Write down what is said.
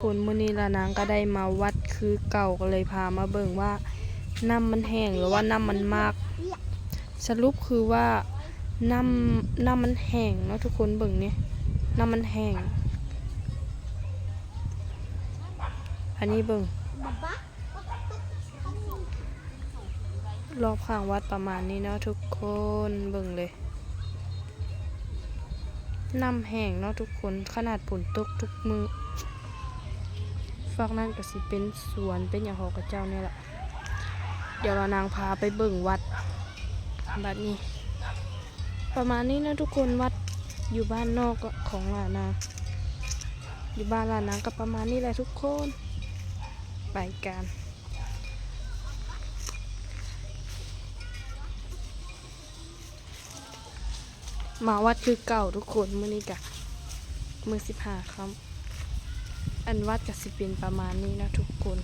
คนมื้อนี้ละนางก็ได้มาวัดคือเก่าก็เลยพามาเบิ่งว่าน้ำมันแห้งหรือว่าน้ำมันมากสรุปคือว่าน้ำมันแห้งเนาะทุกคนเบิ่งนี่น้ำมันแห้งอันนี้เบิ่งรอบข้างวัดประมาณนี้เนาะทุกคนเบิ่งเลยน้ำแห้งเนาะทุกคนขนาดฝนตกทุกมือฝั่งนั้นก็สิเป็นสวนเป็นอย่างของกระเจ้าเนี่ยแหละเดี๋ยวเรานางพาไปเบิ่งวัดบัดนี้ประมาณนี้นะทุกคนวัดอยู่บ้านนอกของลานางอยู่บ้านลานางก็ประมาณนี้แหละทุกคนไปกันมาวัดคือเก่าทุกคนมื้อนี้กะมื้อ15 ค่ำอันวัดก็สิเป็นประมาณนี้นะทุกคน